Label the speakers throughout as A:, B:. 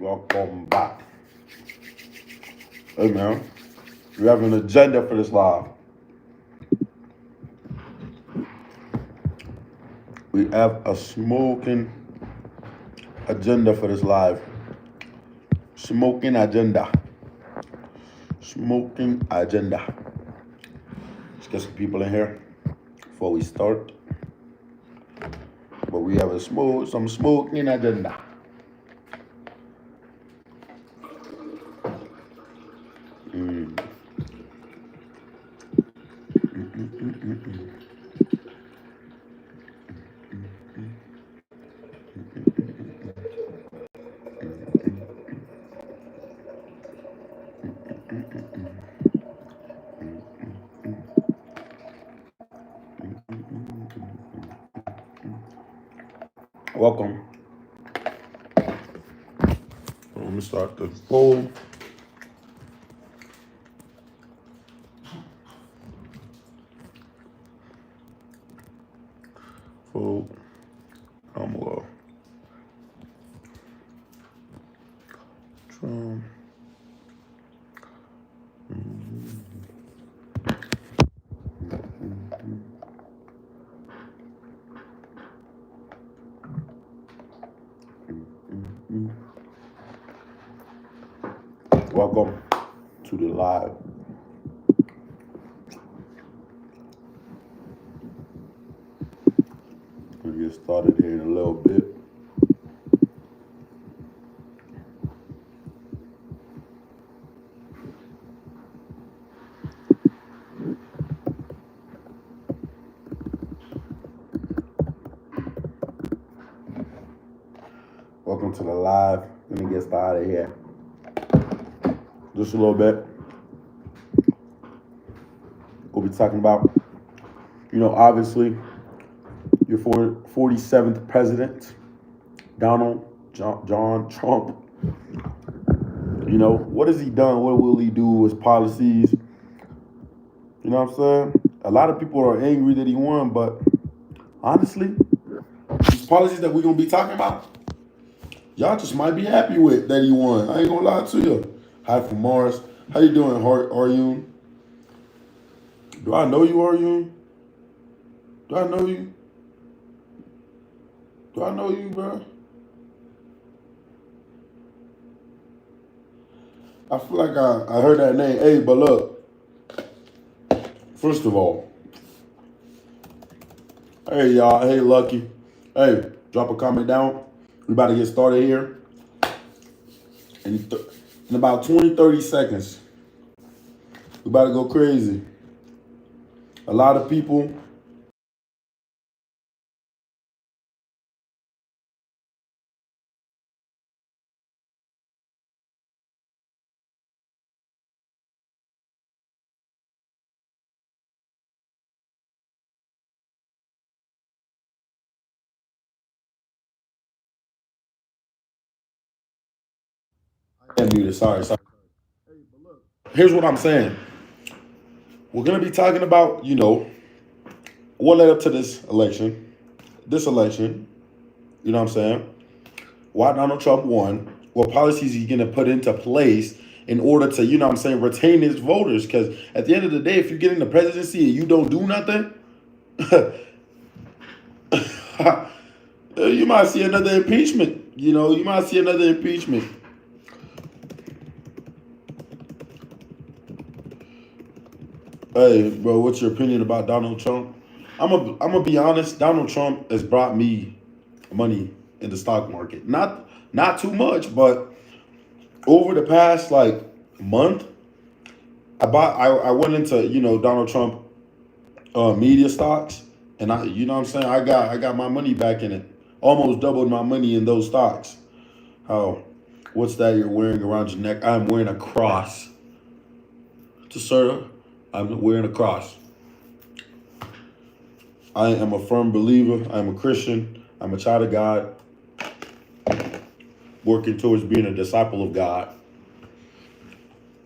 A: Welcome back. Hey man, we have an agenda for this live. We have a smoking agenda for this live. Smoking agenda. Smoking agenda. Let's get some people in here before we start. But we have some smoking agenda. Welcome. Let me start the poll. Vote Kamala Trump. Welcome to the live. We'll get started here in a little bit. Welcome to the live. Let me get started here. Just a little bit. We'll be talking about, obviously, your 47th president, Donald John Trump. What has he done? What will he do with his policies? You know what I'm saying? A lot of people are angry that he won, but honestly, these policies that we're going to be talking about, y'all just might be happy with that he won. I ain't going to lie to you. Hi from Mars. How you doing, Aryun? Do I know you, Aryun? Do I know you? Do I know you, bro? I feel like I heard that name. Hey, but look. First of all, hey, y'all. Hey, Lucky. Hey, drop a comment down. We about to get started here. In about 20, 30 seconds, we about to go crazy. A lot of people. I can't do this. Sorry. Here's what I'm saying. We're going to be talking about, what led up to this election. You know what I'm saying? Why Donald Trump won. What policies he's going to put into place in order to, retain his voters. Because at the end of the day, if you get in the presidency and you don't do nothing, you might see another impeachment. You might see another impeachment. Hey, bro, what's your opinion about Donald Trump? I'm gonna be honest. Donald Trump has brought me money in the stock market. Not too much, but over the past month, I went into Donald Trump media stocks, and I got my money back in it. Almost doubled my money in those stocks. What's that you're wearing around your neck? I'm wearing a cross. To sir, I'm wearing a cross. I am a firm believer. I'm a Christian. I'm a child of God, working towards being a disciple of God.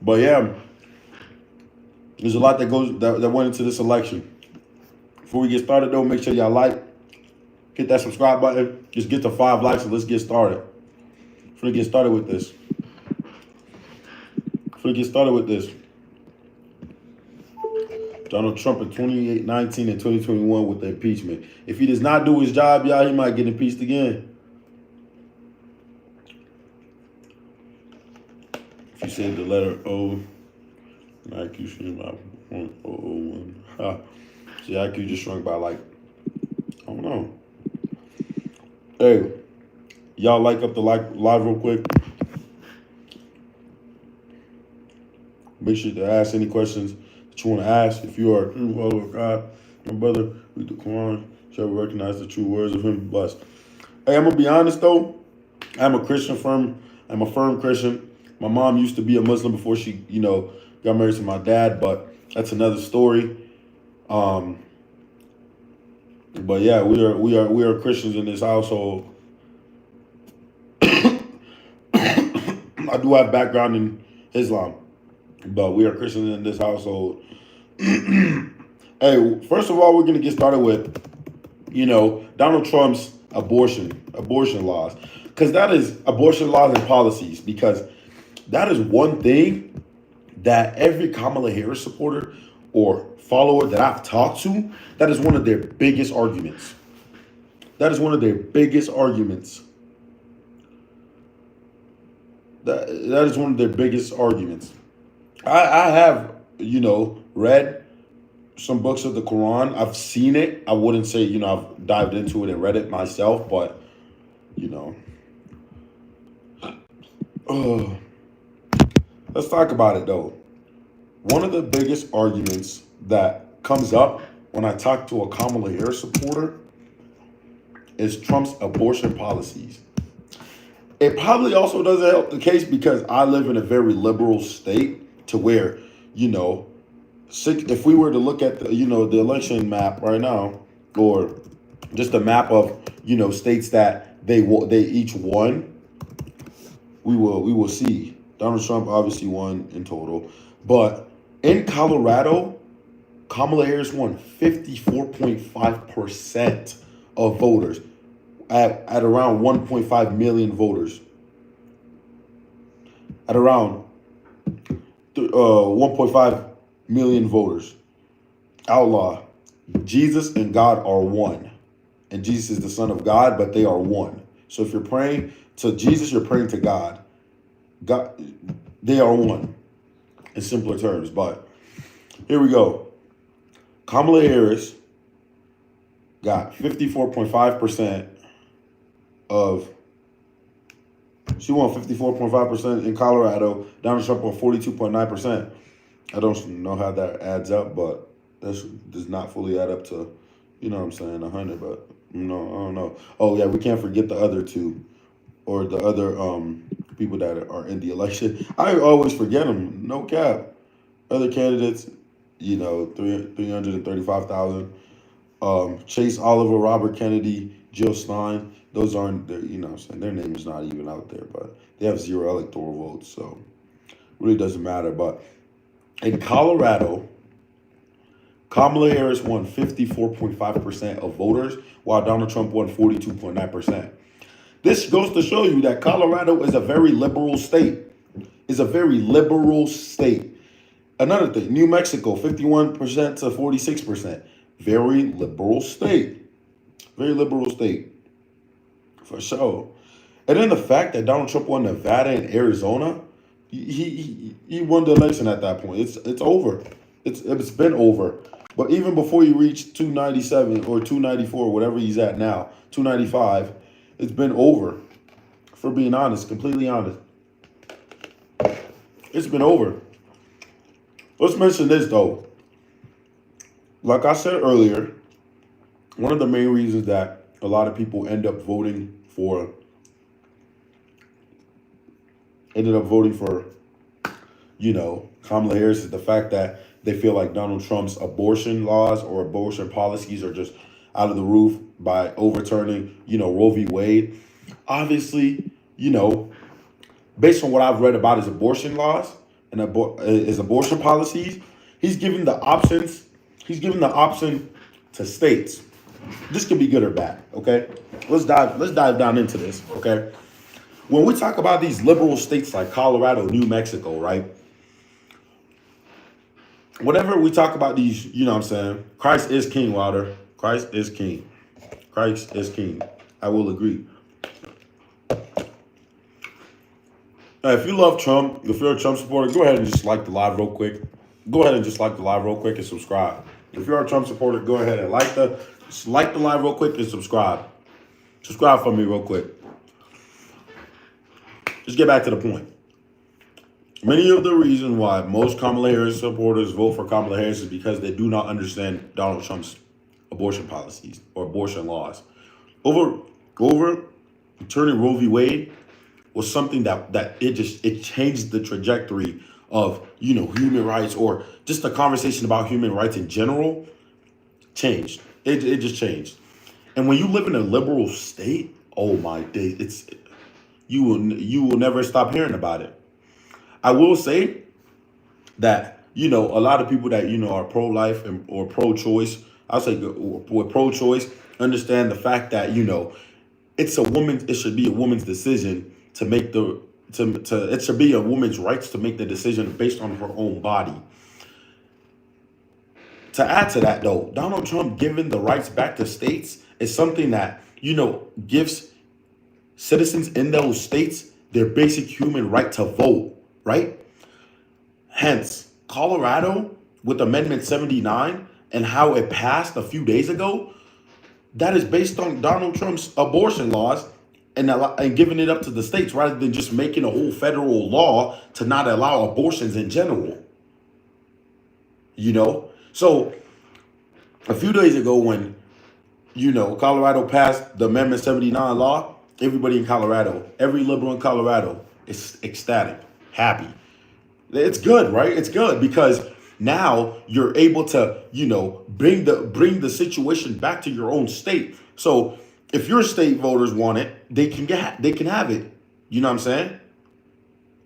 A: But yeah, there's a lot that went into this election. Before we get started, though, make sure y'all hit that subscribe button. Just get to 5 likes and let's get started. Before we get started with this. Donald Trump in 2019 and 2021 with the impeachment. If he does not do his job, y'all, he might get impeached again. If you said the letter O, IQ shrunk by 0.001. See, IQ just shrunk by like, I don't know. Hey, y'all like up the live real quick. Make sure to ask any questions that you want to ask. If you are a true follower of God, my brother, read the Quran, shall recognize the true words of him, blessed. Hey, I'm going to be honest, though. I'm a firm Christian. My mom used to be a Muslim before she, got married to my dad, but that's another story. But yeah, we are Christians in this household. I do have background in Islam, but we are Christians in this household. Hey, first of all, we're gonna get started with, Donald Trump's abortion laws, because that is abortion laws and policies, because that is one thing that every Kamala Harris supporter or follower that I've talked to, that is one of their biggest arguments. That is one of their biggest arguments. That is one of their biggest arguments. I have, read some books of the Quran. I've seen it. I wouldn't say, I've dived into it and read it myself, but, let's talk about it, though. One of the biggest arguments that comes up when I talk to a Kamala Harris supporter is Trump's abortion policies. It probably also doesn't help the case because I live in a very liberal state to where, if we were to look at the, the election map right now, or just a map of, states that they each won, we will see. Donald Trump obviously won in total, but in Colorado, Kamala Harris won 54.5% of voters at around 1.5 million voters. At around 1.5 million voters. Outlaw. Jesus and God are one. And Jesus is the Son of God, but they are one. So if you're praying to Jesus, you're praying to God. God, they are one, in simpler terms. But here we go. Kamala Harris got 54.5% of. She won 54.5% in Colorado. Donald Trump won 42.9%. I don't know how that adds up, but that does not fully add up to, 100. But I don't know. Oh yeah, we can't forget the other two, or the other people that are in the election. I always forget them. No cap. Other candidates, 335,000. Chase Oliver, Robert Kennedy, Jill Stein. Those aren't, their name is not even out there, but they have 0 electoral votes, so it really doesn't matter. But in Colorado, Kamala Harris won 54.5% of voters, while Donald Trump won 42.9%. This goes to show you that Colorado is a very liberal state. Another thing, New Mexico, 51% to 46%. Very liberal state. For sure. And then the fact that Donald Trump won Nevada and Arizona, he won the election at that point. It's over. It's been over. But even before he reached 297 or 294, whatever he's at now, 295, it's been over. For being honest, completely honest. It's been over. Let's mention this, though. Like I said earlier, one of the main reasons that a lot of people end up voting for Kamala Harris is the fact that they feel like Donald Trump's abortion laws or abortion policies are just out of the roof by overturning, Roe v. Wade. Obviously, based on what I've read about his abortion laws and his abortion policies, he's giving the option to states. This could be good or bad, okay? Let's dive down into this, okay? when we talk about these liberal states like Colorado, New Mexico, right? Whenever we talk about these, you know what I'm saying? Christ is king, Wilder. Christ is king. Christ is king. I will agree. Now, if you love Trump, if you're a Trump supporter, go ahead and just like the live real quick. Go ahead and just like the live real quick and subscribe. If you're a Trump supporter, go ahead and like the live real quick and subscribe. Subscribe for me real quick. Just get back to the point. Many of the reasons why most Kamala Harris supporters vote for Kamala Harris is because they do not understand Donald Trump's abortion policies or abortion laws. Over turning Roe v. Wade was something that it changed the trajectory of human rights, or just the conversation about human rights in general changed. It just changed. And when you live in a liberal state, oh my days, you will never stop hearing about it. I will say that a lot of people that are pro-life or pro-choice, I'll say with pro-choice, understand the fact that it should be a woman's decision to make it should be a woman's rights to make the decision based on her own body. To add to that, though, Donald Trump giving the rights back to states is something that gives citizens in those states their basic human right to vote, right? Hence, Colorado with Amendment 79 and how it passed a few days ago, that is based on Donald Trump's abortion laws and giving it up to the states rather than just making a whole federal law to not allow abortions in general. So a few days ago when Colorado passed the Amendment 79 law, everybody in Colorado, every liberal in Colorado is ecstatic, happy. It's good, right? It's good because now you're able to, bring the situation back to your own state. So if your state voters want it, they can have it. You know what I'm saying?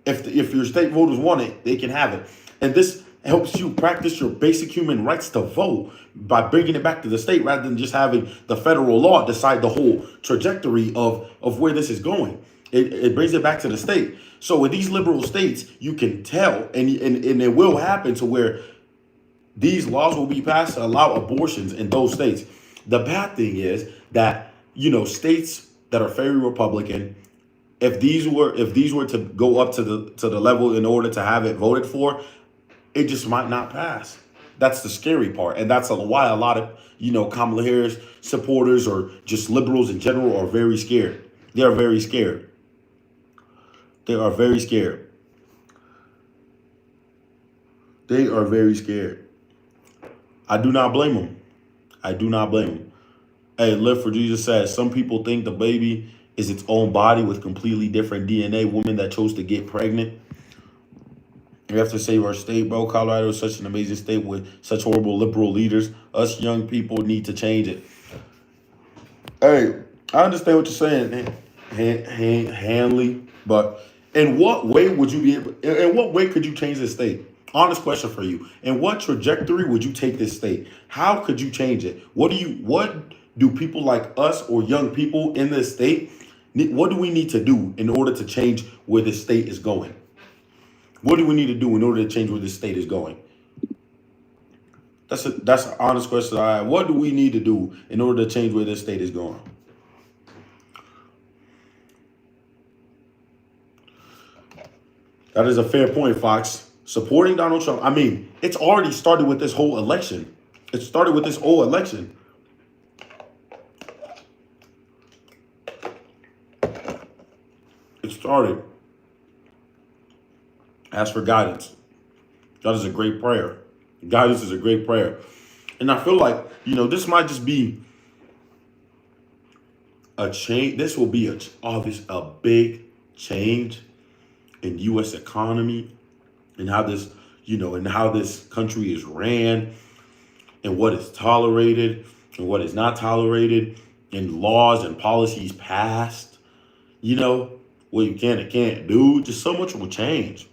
A: If your state voters want it, they can have it. And this helps you practice your basic human rights to vote by bringing it back to the state rather than just having the federal law decide the whole trajectory of where this is going. It brings it back to the state. So in these liberal states, you can tell, and it will happen to where these laws will be passed to allow abortions in those states. The bad thing is that states that are very Republican, if these were to go up to the level in order to have it voted for, it just might not pass. That's the scary part, and that's why a lot of Kamala Harris supporters or just liberals in general are very scared. They are very scared. They are very scared. They are very scared. I do not blame them. I do not blame them. Hey, Live for Jesus says some people think the baby is its own body with completely different DNA. Women that chose to get pregnant. We have to save our state, bro. Colorado is such an amazing state with such horrible liberal leaders. Us young people need to change it. Hey, I understand what you're saying, Hanley, but in what way would you be able? In what way could you change this state? Honest question for you. In what trajectory would you take this state? How could you change it? What do people like us or young people in this state? What do we need to do in order to change where this state is going? What do we need to do in order to change where this state is going? That's an honest question. All right. What do we need to do in order to change where this state is going? That is a fair point, Fox. Supporting Donald Trump. I mean, it's already started with this whole election. It started with this whole election. It started. Ask for guidance. That is a great prayer. Guidance is a great prayer. And I feel like, this might just be a change. This will be a big change in U.S. economy and how this country is ran and what is tolerated and what is not tolerated and laws and policies passed, what you can and can't do. Just so much will change.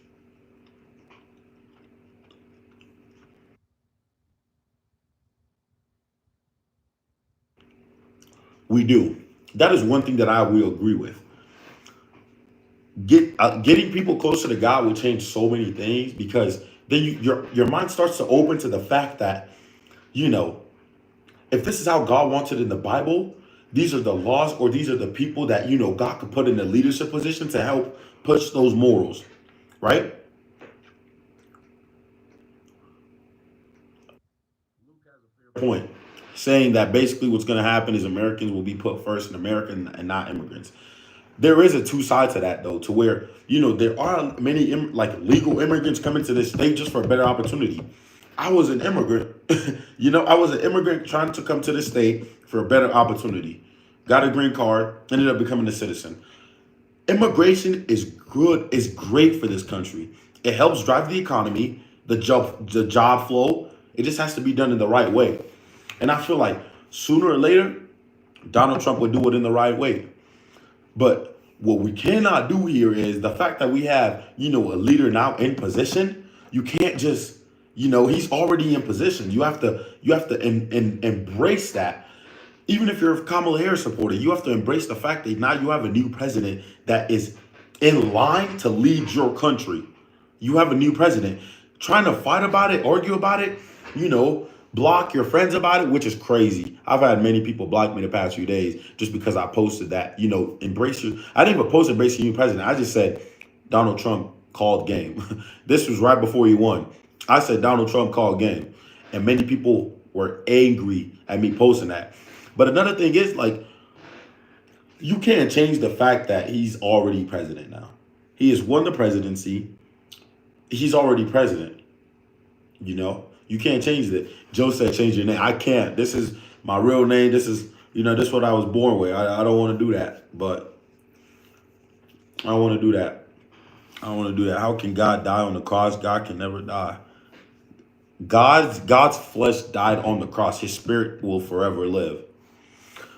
A: We do. That is one thing that I will agree with. getting people closer to God will change so many things because then your mind starts to open to the fact that you know if this is how God wants it in the Bible, these are the laws or these are the people that God could put in a leadership position to help push those morals, right? Point saying that basically what's going to happen is Americans will be put first in America and not immigrants. There is a two side to that though, to where there are many like legal immigrants coming to this state just for a better opportunity. I was an immigrant, I was an immigrant trying to come to this state for a better opportunity. Got a green card, ended up becoming a citizen. Immigration is good, is great for this country. It helps drive the economy, the job flow. It just has to be done in the right way. And I feel like sooner or later, Donald Trump would do it in the right way. But what we cannot do here is the fact that we have, a leader now in position. You can't just, he's already in position. You have to embrace that. Even if you're a Kamala Harris supporter, you have to embrace the fact that now you have a new president that is in line to lead your country. You have a new president. Trying to fight about it, argue about it, block your friends about it, which is crazy. I've had many people block me the past few days just because I posted that, embrace your. I didn't even post embrace your new president. I just said Donald Trump called game. This was right before he won. I said Donald Trump called game. And many people were angry at me posting that. But another thing is, like, you can't change the fact that he's already president now. He has won the presidency. He's already president. You can't change it. Joe said, change your name. I can't. This is my real name. This is, this is what I was born with. I don't want to do that. But I don't want to do that. I don't want to do that. How can God die on the cross? God can never die. God's flesh died on the cross. His spirit will forever live.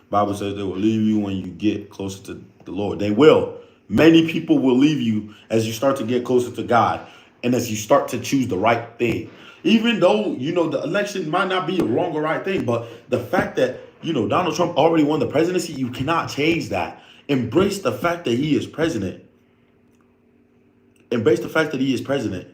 A: Bible says they will leave you when you get closer to the Lord. They will. Many people will leave you as you start to get closer to God and as you start to choose the right thing. Even though, the election might not be a wrong or right thing, but the fact that, Donald Trump already won the presidency, you cannot change that. Embrace the fact that he is president. Embrace the fact that he is president.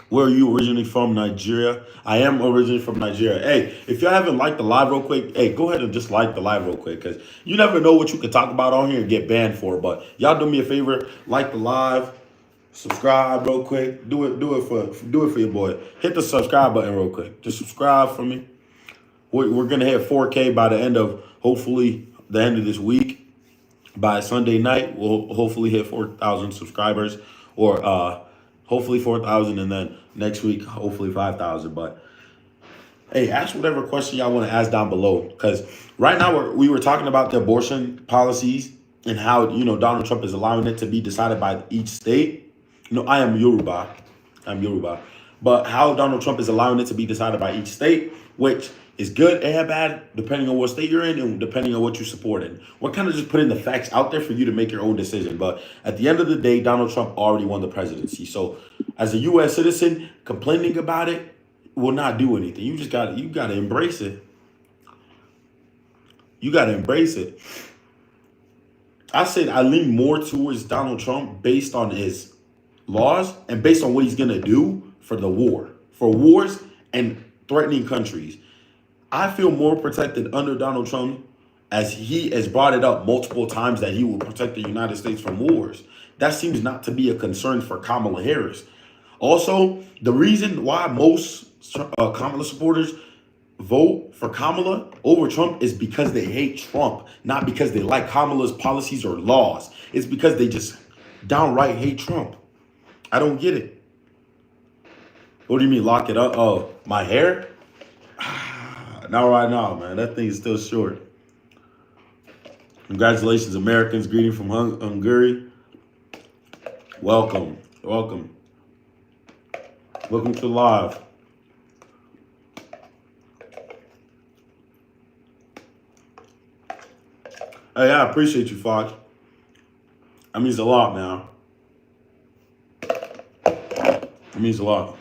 A: Where are you originally from? Nigeria? I am originally from Nigeria. Hey, if y'all haven't liked the live real quick, hey, go ahead and just like the live real quick because you never know what you can talk about on here and get banned for. But y'all do me a favor, like the live, subscribe real quick. Do it for your boy. Hit the subscribe button real quick. Just subscribe for me. We're gonna hit 4K by the end of hopefully the end of this week. By Sunday night, we'll hopefully hit 4,000 subscribers or hopefully 4,000, and then next week, hopefully 5,000. But hey, ask whatever question y'all want to ask down below. Because right now we were talking about the abortion policies and how, Donald Trump is allowing it to be decided by each state. I am Yoruba. But how Donald Trump is allowing it to be decided by each state, which is good and bad, depending on what state you're in and depending on what you support in. We're kind of just putting the facts out there for you to make your own decision. But at the end of the day, Donald Trump already won the presidency. So as a U.S. citizen, complaining about it will not do anything. You gotta embrace it. You gotta embrace it. I said I lean more towards Donald Trump based on his laws and based on what he's gonna do for wars and threatening countries. I feel more protected under Donald Trump as he has brought it up multiple times that he will protect the United States from wars. That seems not to be a concern for Kamala Harris. Also, the reason why most Kamala supporters vote for Kamala over Trump is because they hate Trump, not because they like Kamala's policies or laws. It's because they just downright hate Trump. I don't get it. What do you mean lock it up? Oh, my hair? Not right now, man. That thing is still short. Congratulations, Americans. Greeting from Hungary. Welcome. Welcome to live. Hey, I appreciate you, Fox. That means a lot, man. It means a lot.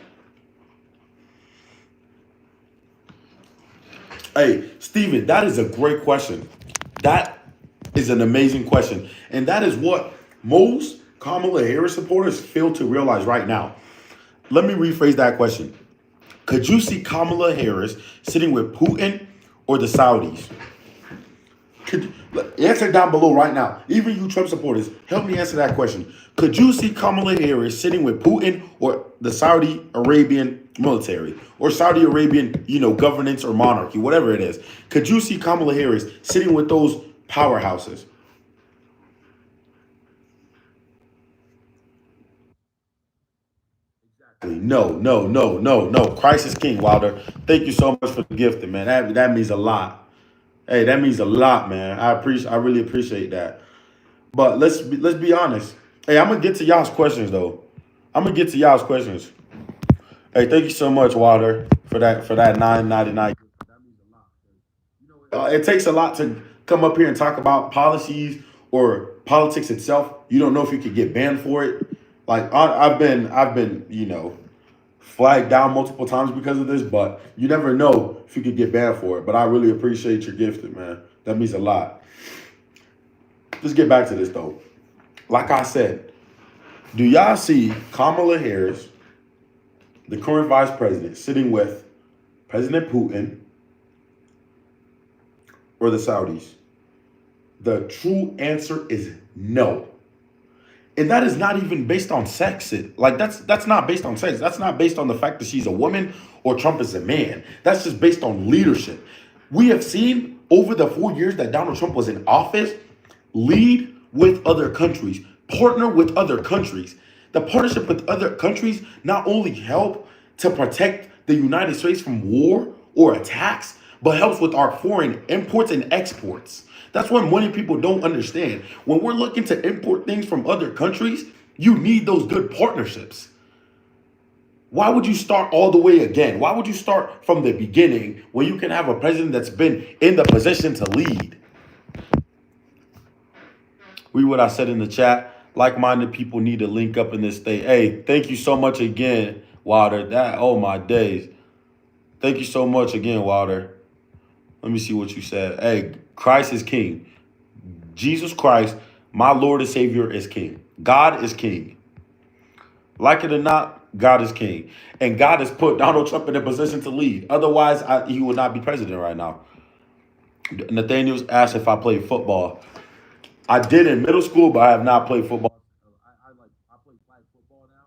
A: Hey, Steven, that is a great question. That is an amazing question. And that is what most Kamala Harris supporters fail to realize right now. Let me rephrase that question. Could you see Kamala Harris sitting with Putin or the Saudis? Could answer down below right now. Even you Trump supporters, help me answer that question. Could you see Kamala Harris sitting with Putin or the Saudi Arabian military or Saudi Arabian, governance or monarchy, whatever it is? Could you see Kamala Harris sitting with those powerhouses? No, no, no, no, no. Christ is King, Wilder. Thank you so much for the gift, man. That means a lot. Hey, that means a lot, man. I really appreciate that. But let's be honest. Hey, I'm gonna get to y'all's questions though. I'm gonna get to y'all's questions. Hey, thank you so much, Wilder, for that 9.99. It takes a lot to come up here and talk about policies or politics itself. You don't know if you could get banned for it. Like I've been flagged down multiple times because of this, but you never know if you could get banned for it. But I really appreciate your gifted, man. That means a lot. Let's get back to this though. Like I said, do y'all see Kamala Harris, the current vice president, sitting with President Putin or the Saudis? The true answer is no. And that is not even based on sex. That's not based on sex. That's not based on the fact that she's a woman or Trump is a man. That's just based on leadership. We have seen over the 4 years that Donald Trump was in office, lead with other countries, partner with other countries. The partnership with other countries not only help to protect the United States from war or attacks, but helps with our foreign imports and exports. That's what many people don't understand. When we're looking to import things from other countries, you need those good partnerships. Why would you start all the way again? Why would you start from the beginning when you can have a president that's been in the position to lead? Read what I said in the chat. Like-minded people need to link up in this state. Hey, thank you so much again, Wilder. Oh my days. Thank you so much again, Wilder. Let me see what you said. Hey, Christ is King. Jesus Christ, my Lord and Savior, is King. God is King. Like it or not, God is King. And God has put Donald Trump in a position to lead. Otherwise, he would not be president right now. Nathaniel's asked if I played football. I did in middle school, but I have not played football. I play flag football now,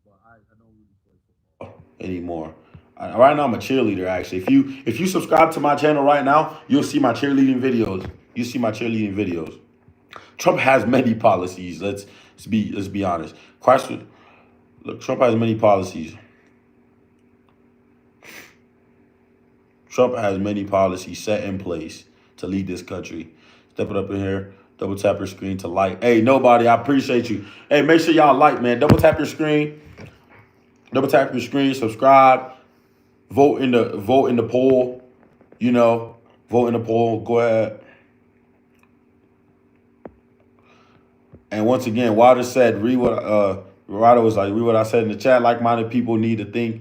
A: but I don't really play football anymore. Right now, I'm a cheerleader. Actually, if you subscribe to my channel right now, you'll see my cheerleading videos. You see my cheerleading videos. Trump has many policies. Let's be honest. Look, Trump has many policies. Trump has many policies set in place to lead this country. Step it up in here. Double tap your screen to like. Hey, nobody, I appreciate you. Hey, make sure y'all like, man. Double tap your screen. Double tap your screen. Subscribe. Vote in the poll. Vote in the poll. Go ahead. And once again, Wilder said, read what I said in the chat. Like-minded people need to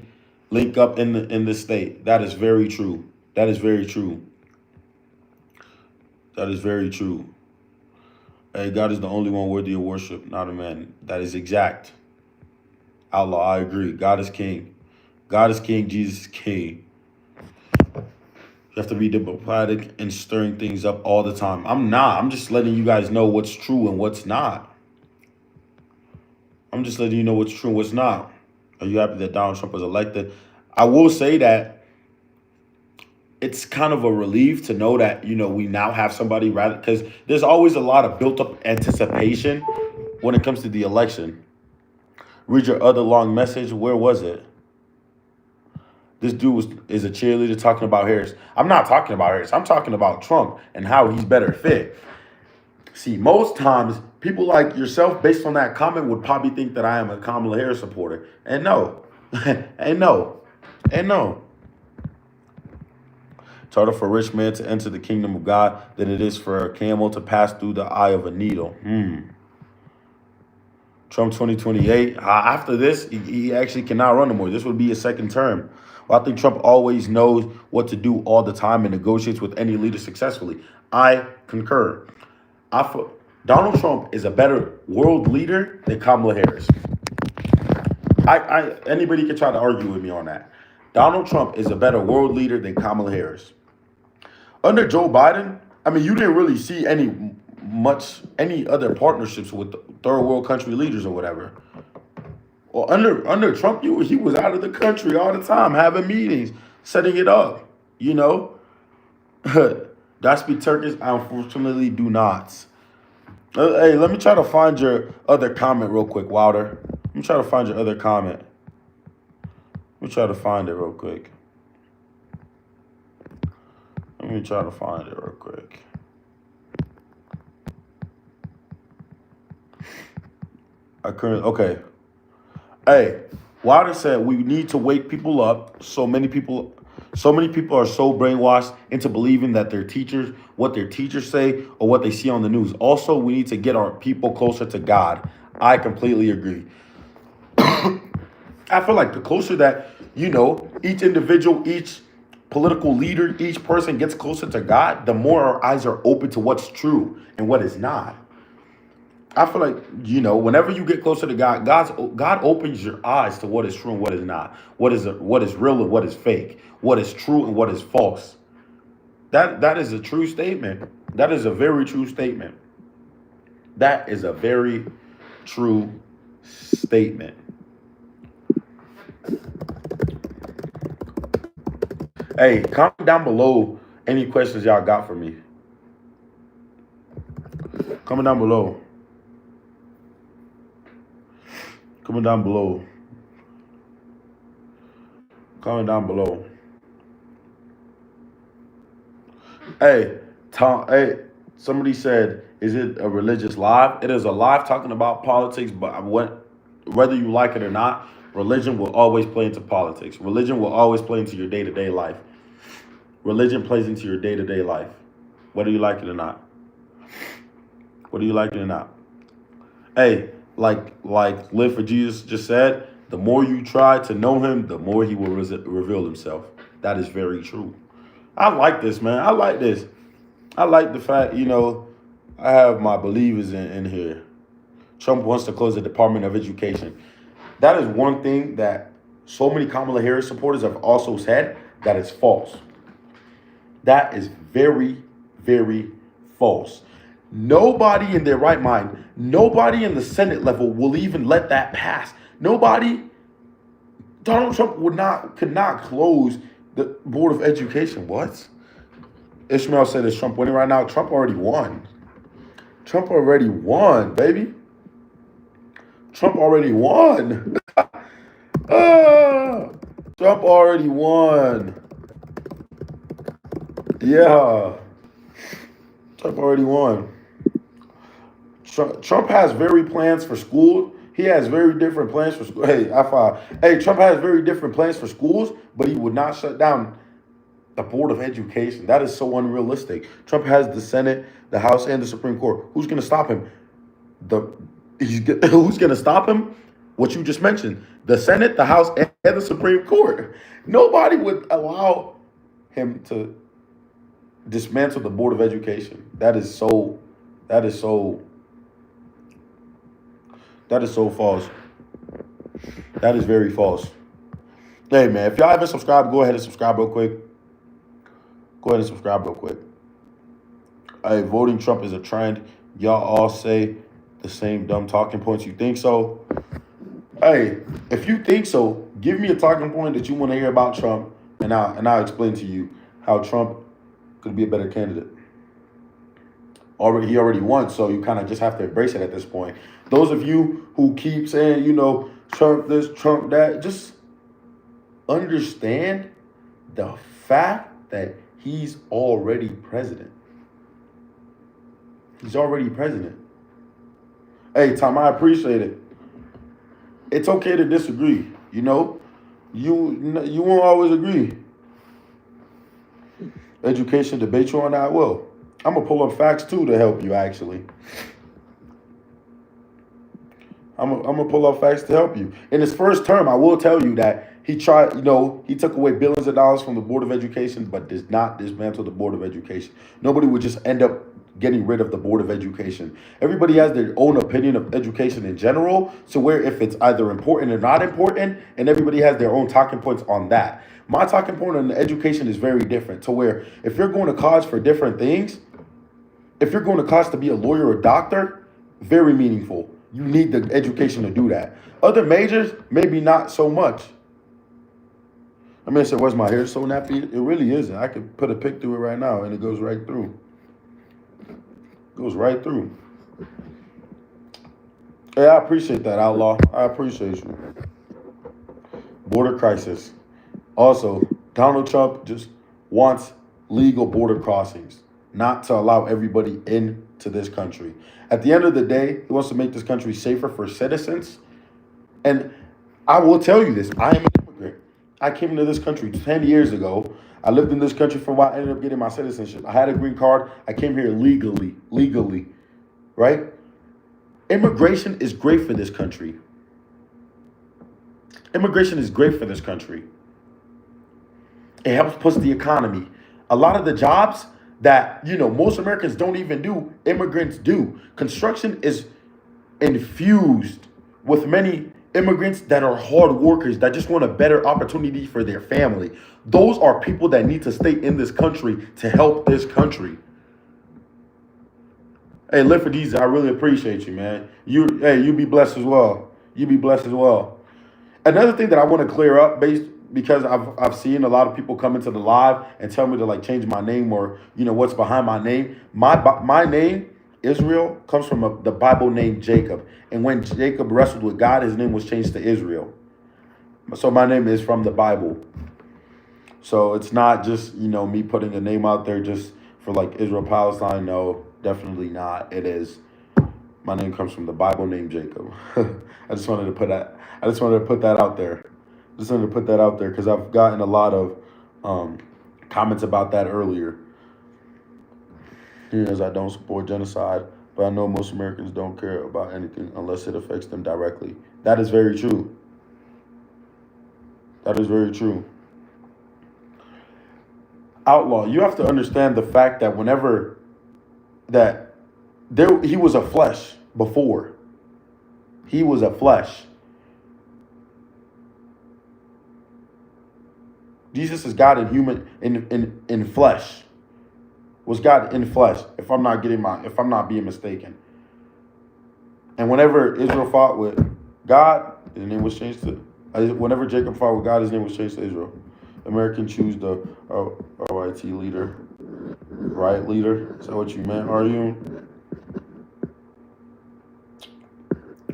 A: link up in the state. That is very true. That is very true. That is very true. Hey, God is the only one worthy of worship, not a man. That is exact. Outlaw, I agree. God is King. God is King. Jesus is King. You have to be diplomatic and stirring things up all the time. I'm not. I'm just letting you guys know what's true and what's not. I'm just letting you know what's true and what's not. Are you happy that Donald Trump was elected? I will say that it's kind of a relief to know that, we now have somebody rather, because there's always a lot of built up anticipation when it comes to the election. Read your other long message. Where was it? This dude is a cheerleader talking about Harris. I'm not talking about Harris. I'm talking about Trump and how he's better fit. See, most times people like yourself, based on that comment, would probably think that I am a Kamala Harris supporter. And no. and no. It's harder for a rich man to enter the kingdom of God than it is for a camel to pass through the eye of a needle. Trump 2028. After this, he actually cannot run no more. This would be his second term. Well, I think Trump always knows what to do all the time and negotiates with any leader successfully. I concur. I feel Donald Trump is a better world leader than Kamala Harris. Anybody can try to argue with me on that. Donald Trump is a better world leader than Kamala Harris. Under Joe Biden, I mean, you didn't really see any other partnerships with third world country leaders or whatever. Well, under Trump, he was out of the country all the time, having meetings, setting it up. You know, do I speak Turkish? I unfortunately do not. Hey, let me try to find your other comment real quick, Wilder. Let me try to find your other comment. Let me try to find it real quick. Let me try to find it real quick. Okay. Hey, Wilder said we need to wake people up. So many people are so brainwashed into believing that what their teachers say or what they see on the news. Also, we need to get our people closer to God. I completely agree. I feel like the closer that, each individual, each political leader, each person gets closer to God, the more our eyes are open to what's true and what is not. I feel like, whenever you get closer to God, God opens your eyes to what is true and what is not, what is real and what is fake, what is true and what is false. That is a true statement. That is a very true statement. That is a very true statement. Hey, comment down below any questions y'all got for me. Comment down below. Comment down below. Comment down below. Hey, Tom. Hey, somebody said, "Is it a religious live?" It is a live talking about politics, but whether you like it or not, religion will always play into politics. Religion will always play into your day-to-day life. Religion plays into your day-to-day life, whether you like it or not. Whether you like it or not. Hey, like Live for Jesus just said, the more you try to know him, the more he will reveal himself. That is very true. I like this, man. I like this. I like the fact, I have my believers in here. Trump wants to close the Department of Education. That is one thing that so many Kamala Harris supporters have also said that is false. That is very, very false. Nobody in their right mind, nobody in the Senate level will even let that pass. Nobody, Donald Trump could not close the Board of Education. What? Ishmael said, is Trump winning right now? Trump already won. Trump already won, baby. Trump already won. Trump already won. Yeah. Trump already won. Trump has very plans for school. He has very different plans for school. Hey, Trump has very different plans for schools, but he would not shut down the Board of Education. That is so unrealistic. Trump has the Senate, the House, and the Supreme Court. Who's going to stop him? Who's going to stop him? What you just mentioned. The Senate, the House, and the Supreme Court. Nobody would allow him to dismantle the Board of Education. That is so false. That is very false. Hey, man, if y'all haven't subscribed, go ahead and subscribe real quick. Hey, voting Trump is a trend. Y'all all say the same dumb talking points. You think so? Hey, if you think so, give me a talking point that you want to hear about Trump, and I'll explain to you how Trump could be a better candidate. He already won, so you kind of just have to embrace it at this point. Those of you who keep saying, Trump this, Trump that, just understand the fact that he's already president. He's already president. Hey, Tom, I appreciate it. It's okay to disagree, You won't always agree. Education debate you on that? Well, I'm going to pull up facts, too, to help you, actually. I'm going to pull up facts to help you. In his first term, I will tell you that He tried, he took away billions of dollars from the Board of Education, but does not dismantle the Board of Education. Nobody would just end up getting rid of the Board of Education. Everybody has their own opinion of education in general, so where if it's either important or not important, and everybody has their own talking points on that. My talking point on education is very different, to where if you're going to college for different things, if you're going to college to be a lawyer or doctor, very meaningful. You need the education to do that. Other majors, maybe not so much. I mean, I said, was my hair so nappy? It really isn't. I could put a pic through it right now, and it goes right through. Goes right through. Hey, I appreciate that, Outlaw. I appreciate you. Border crisis. Also, Donald Trump just wants legal border crossings, not to allow everybody into this country. At the end of the day, he wants to make this country safer for citizens. And I will tell you this, I am an immigrant. I came into this country 10 years ago. I lived in this country for a while. I ended up getting my citizenship. I had a green card. I came here legally, right? Immigration is great for this country. Immigration is great for this country. It helps push the economy. A lot of the jobs that, most Americans don't even do, immigrants do. Construction is infused with many immigrants that are hard workers, that just want a better opportunity for their family. Those are people that need to stay in this country to help this country. Hey, Live for Jesus, I really appreciate you, man. You be blessed as well. You be blessed as well. Another thing that I want to clear up, because I've seen a lot of people come into the live and tell me to change my name, or what's behind my name. My name, Israel, comes from the Bible name Jacob. And when Jacob wrestled with God, his name was changed to Israel. So my name is from the Bible. So it's not just, me putting a name out there just for Israel, Palestine. No, definitely not. It is. My name comes from the Bible name Jacob. I just wanted to put that out there. Just wanted to put that out there because I've gotten a lot of comments about that earlier. As I don't support genocide, but I know most Americans don't care about anything unless it affects them directly. That is very true. That is very true. Outlaw, you have to understand the fact that whenever he was a flesh before. He was a flesh. Jesus is God in flesh. Was God in flesh, if I'm not being mistaken. And whenever Israel fought with God, his name was changed to, whenever Jacob fought with God, his name was changed to Israel. American choose the RIT leader. Right leader? Is that what you meant, are you?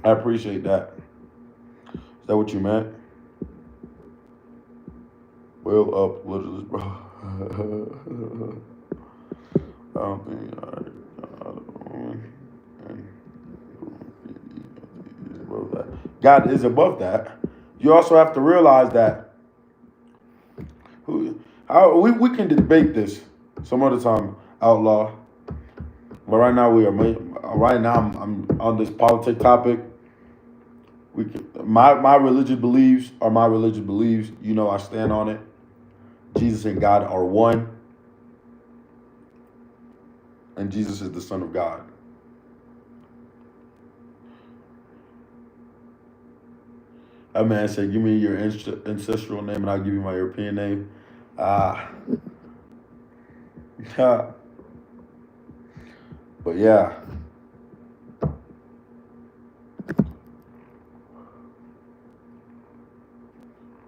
A: I appreciate that. Is that what you meant? Well up, literally, bro. I don't think above that. God is above that. You also have to realize that we can debate this some other time, Outlaw. But right now I'm on this politic topic. My religious beliefs are my religious beliefs. I stand on it. Jesus and God are one. And Jesus is the Son of God. That man said, give me your ancestral name and I'll give you my European name. But yeah.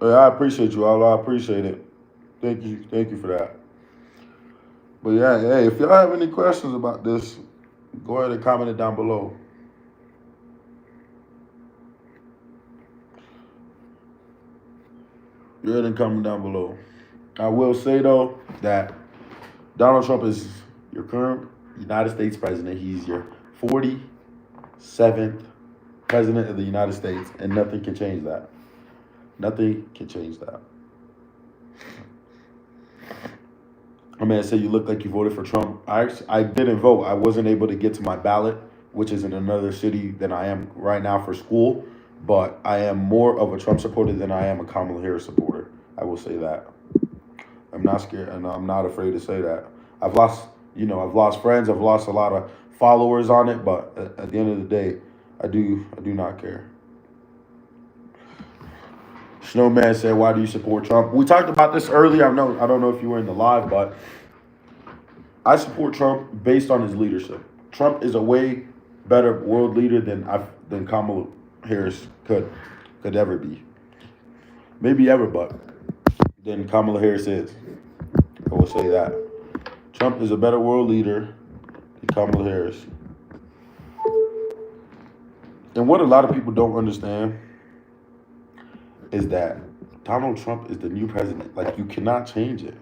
A: I appreciate you, Allah. I appreciate it. Thank you for that. But yeah, hey, if y'all have any questions about this, go ahead and comment it down below. Go ahead and comment down below. I will say, though, that Donald Trump is your current United States president. He's your 47th president of the United States, and nothing can change that. Nothing can change that. I mean, I say you look like you voted for Trump. I didn't vote. I wasn't able to get to my ballot, which is in another city than I am right now for school. but I am more of a Trump supporter than I am a Kamala Harris supporter. I will say that. I'm not scared, and I'm not afraid to say that. I've lost, I've lost friends. I've lost a lot of followers on it, but at the end of the day, I do not care. Snowman said, "Why do you support Trump?" We talked about this earlier. I don't know if you were in the live, but I support Trump based on his leadership. Trump is a way better world leader than Kamala Harris could ever be. Maybe ever, but than Kamala Harris is. I will say that. Trump is a better world leader than Kamala Harris. And what a lot of people don't understand is that Donald Trump is the new president. Like, you cannot change it.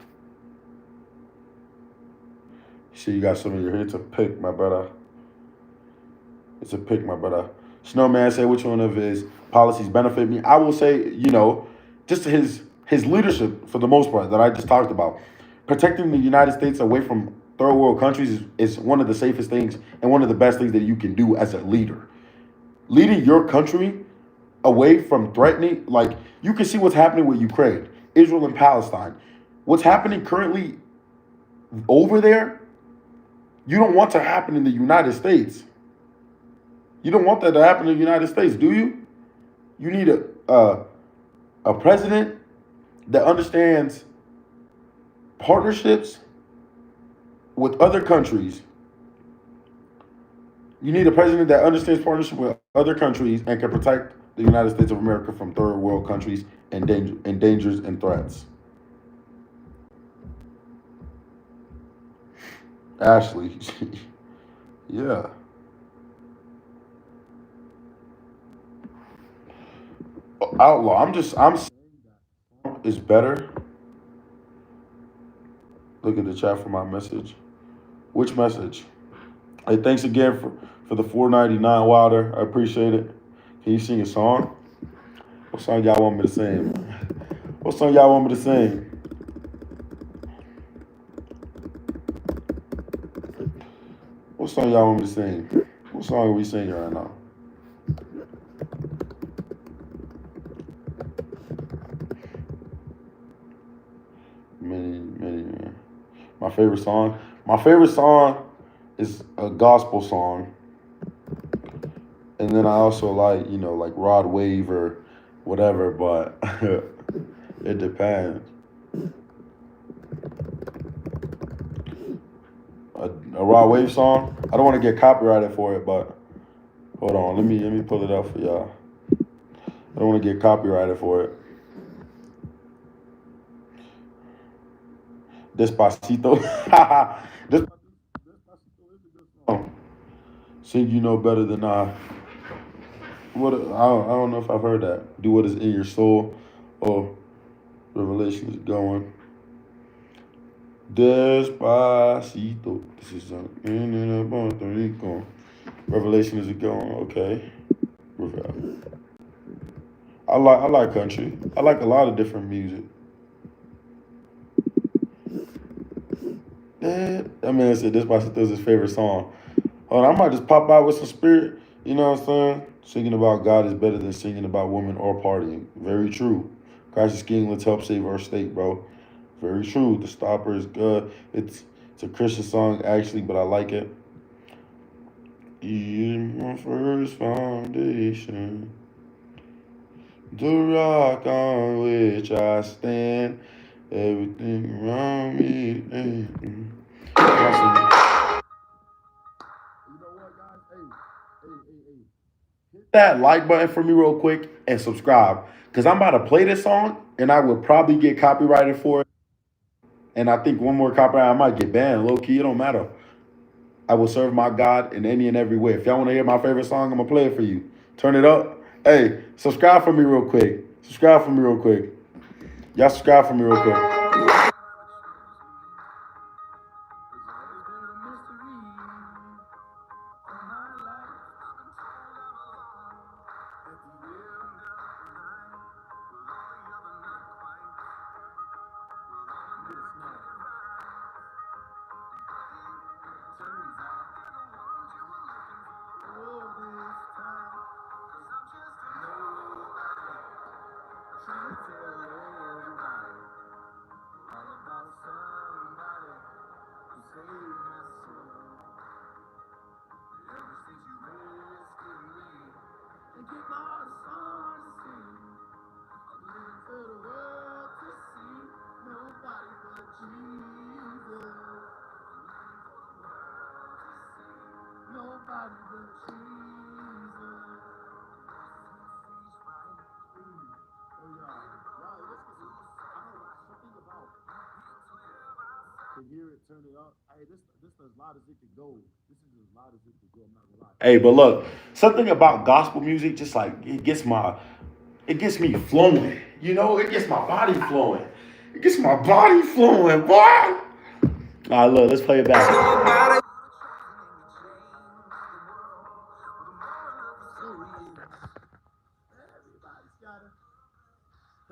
A: See, you got some of your here to pick, my brother. It's a pick, my brother. Snowman said, which one of his policies benefit me? I will say, just his leadership for the most part that I just talked about. Protecting the United States away from third world countries is one of the safest things and one of the best things that you can do as a leader. Leading your country away from threatening, like, you can see what's happening with Ukraine, Israel, and Palestine. What's happening currently over there, you don't want to happen in the United States. You don't want that to happen in the United States, do you? You need a president that understands partnerships with other countries. You need a president that understands partnership with other countries and can protect the United States of America from third world countries and dangers and threats. Ashley, yeah. Outlaw. I'm saying Trump is better. Look at the chat for my message. Which message? Hey, thanks again for the 4.99 Wilder. I appreciate it. Can you sing a song? What song y'all want me to sing? What song y'all want me to sing? What song y'all want me to sing? What song are we singing right now? Many. My favorite song. My favorite song is a gospel song. And then I also like Rod Wave or whatever, but it depends. A Rod Wave song. I don't want to get copyrighted for it, but hold on, let me pull it up for y'all. I don't want to get copyrighted for it. Despacito. Despacito is a good song. Sing You Know Better Than I. I don't know if I've heard that. Do What Is in Your Soul. Oh, Revelation is going. Despacito. This is in Puerto Rico. Revelation is going. Okay. I like country. I like a lot of different music. That man said Despacito is his favorite song. Hold on, I might just pop out with some spirit. You know what I'm saying? Singing about God is better than singing about women or partying. Very true. Christ is King. Let's help save our state, bro. Very true. The Stopper is good. It's a Christian song actually, but I like it. He is my first foundation, the rock on which I stand. Everything around me. Hit that like button for me real quick and subscribe. Because I'm about to play this song and I would probably get copyrighted for it. And I think one more copyright, I might get banned. Low key, it don't matter. I will serve my God in any and every way. If y'all want to hear my favorite song, I'm going to play it for you. Turn it up. Hey, subscribe for me real quick. Subscribe for me real quick. Y'all subscribe for me real quick. Hey, but look, something about gospel music just like it gets me flowing. You know, it gets my body flowing. It gets my body flowing, boy. All right, look, let's play it back.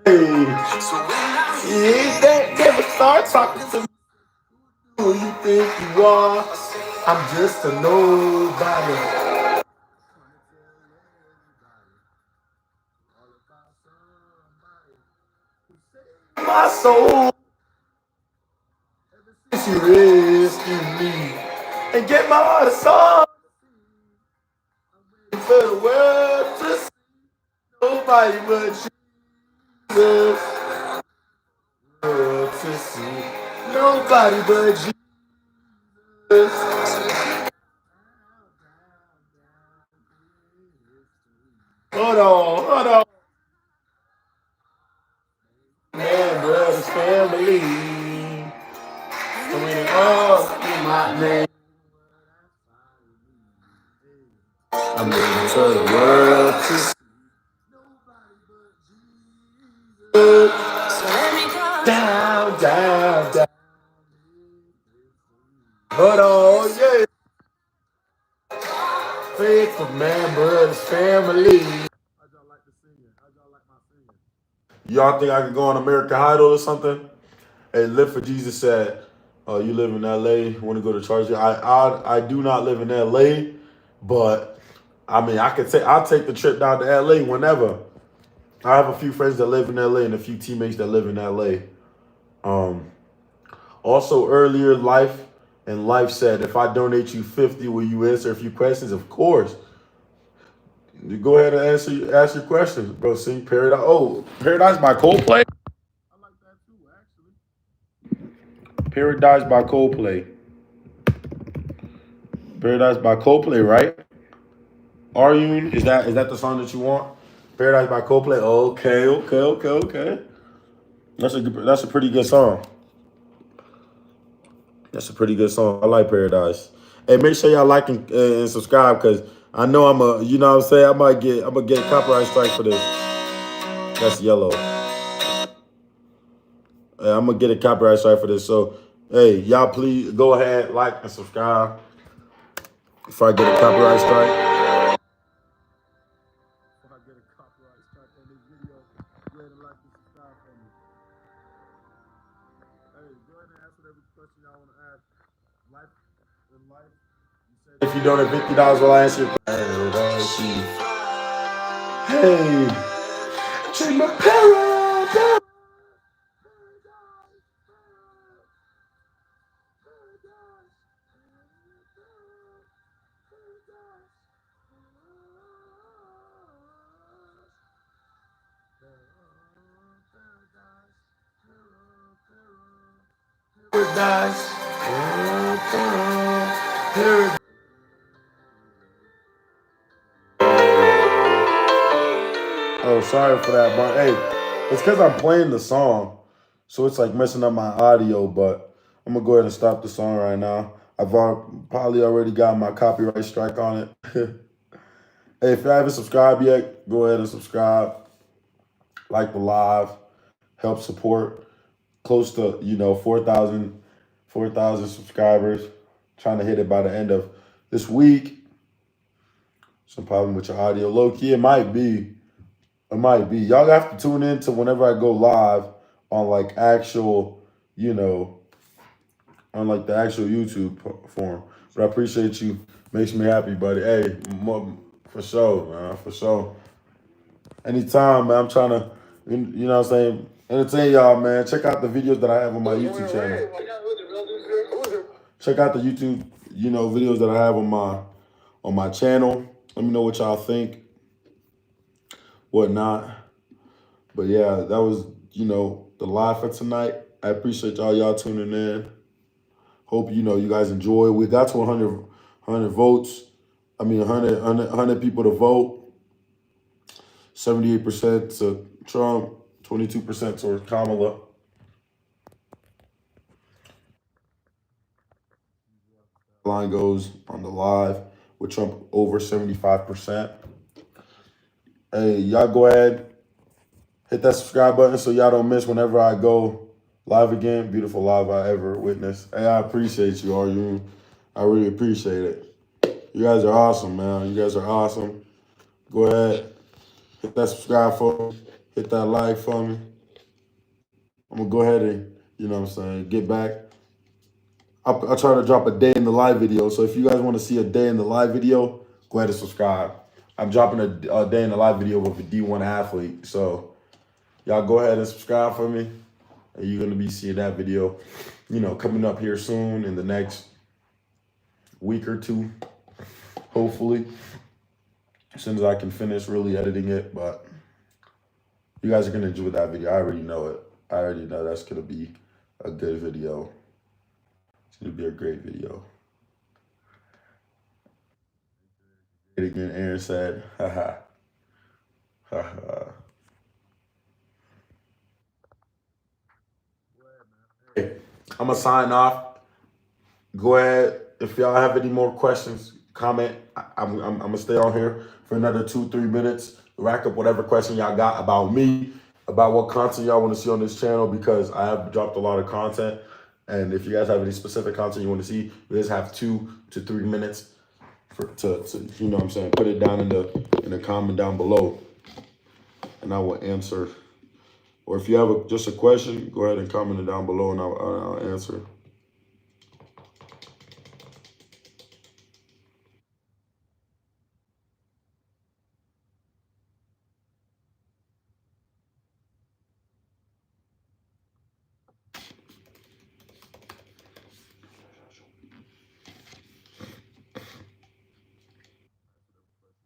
A: Hey, they never start talking to me. Who you think you are? I'm just a nobody. My soul, she rescued me and get my heart a song for the world to see. Nobody but Jesus. World to see. Nobody but Jesus. Hold on. Man, brothers, family. When it all in my name. I'm living for the world to see. Down. Hold on, yeah. Faithful man, brothers, family. Y'all think I could go on American Idol or something? Hey, Live for Jesus said, "You live in L.A. Want to go to church?" I do not live in L.A., but I mean I'll take the trip down to L.A. whenever. I have a few friends that live in L.A. and a few teammates that live in L.A. Um, Also earlier, Life said, "If I donate you 50, will you answer a few questions?" Of course. You go ahead and ask your questions, bro. Sing Paradise. Oh, Paradise by Coldplay. Paradise by Coldplay. Paradise by Coldplay, right? Aryun, is that the song that you want? Paradise by Coldplay. Okay. That's a pretty good song. That's a pretty good song. I like Paradise. Hey, make sure y'all like and subscribe because I know you know what I'm saying. I'm gonna get a copyright strike for this. That's yellow. Hey, I'm gonna get a copyright strike for this. So, hey, y'all please go ahead, like and subscribe before I get a copyright strike. If you donate $50, will I answer your question? Hey, take my paradise. Paradise. Paradise. Oh, sorry for that, but hey, it's because I'm playing the song, so it's like messing up my audio. But I'm gonna go ahead and stop the song right now. Probably already got my copyright strike on it. Hey, if you haven't subscribed yet, go ahead and subscribe, like the live, help support. Close to 4,000 subscribers. Trying to hit it by the end of this week. Some problem with your audio, low key. It might be. It might be. Y'all have to tune in to whenever I go live on like actual, you know, on like the actual YouTube form. But I appreciate you. Makes me happy, buddy. Hey, for sure, man. For sure. Anytime, man. I'm trying to. You know what I'm saying? Entertain y'all, man. Check out the videos that I have on my YouTube channel. Check out the YouTube, videos that I have on my channel. Let me know what y'all think, whatnot. But yeah, that was, the live for tonight. I appreciate y'all tuning in. Hope, you guys enjoy. We got to 100 votes. 100 people to vote. 78% to Trump, 22% towards Kamala. Line goes on the live with Trump over 75%. Hey, y'all go ahead, hit that subscribe button so y'all don't miss whenever I go live again. Beautiful live I ever witnessed. Hey, I appreciate you, all you. I really appreciate it. You guys are awesome, man. You guys are awesome. Go ahead, hit that subscribe for me. Hit that like for me. I'm going to go ahead and, get back. I'll try to drop a day in the live video. So if you guys want to see a day in the live video, go ahead and subscribe. I'm dropping a day in the live video with a D1 athlete. So y'all go ahead and subscribe for me. And you're going to be seeing that video, coming up here soon in the next week or two, hopefully. As soon as I can finish really editing it. But you guys are going to enjoy that video. I already know it. I already know that's going to be a good video. It's going to be a great video. Again, Aaron said, haha. Haha. Hey, I'm going to sign off. Go ahead. If y'all have any more questions, comment. I'm going to stay on here for another 2-3 minutes. Rack up whatever question y'all got about me, about what content y'all want to see on this channel, because I have dropped a lot of content. And if you guys have any specific content you want to see, you guys have 2 to 3 minutes to put it down in the comment down below, and I will answer. Or if you have just a question, go ahead and comment it down below, and I'll answer.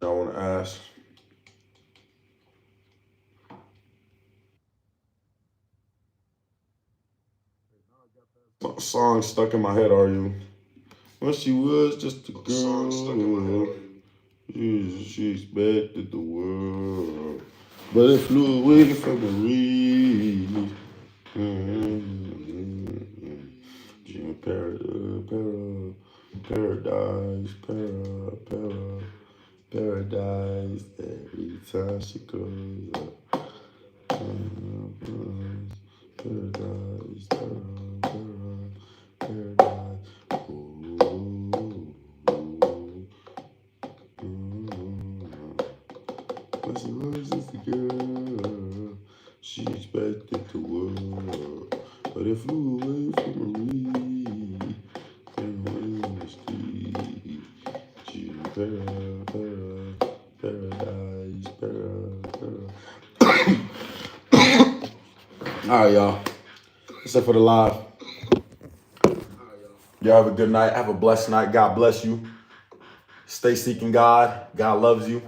A: I want to ask. What song stuck in my head are you? Well, she was just a girl. She expected the world, but it flew away from her reach. Paradise. Every time she goes up. Paradise. But she was just a girl. She expected the world, but it flew away from her reach. Came away on the street. She paradise. All right, y'all. That's it for the live. Y'all have a good night. Have a blessed night. God bless you. Stay seeking God. God loves you.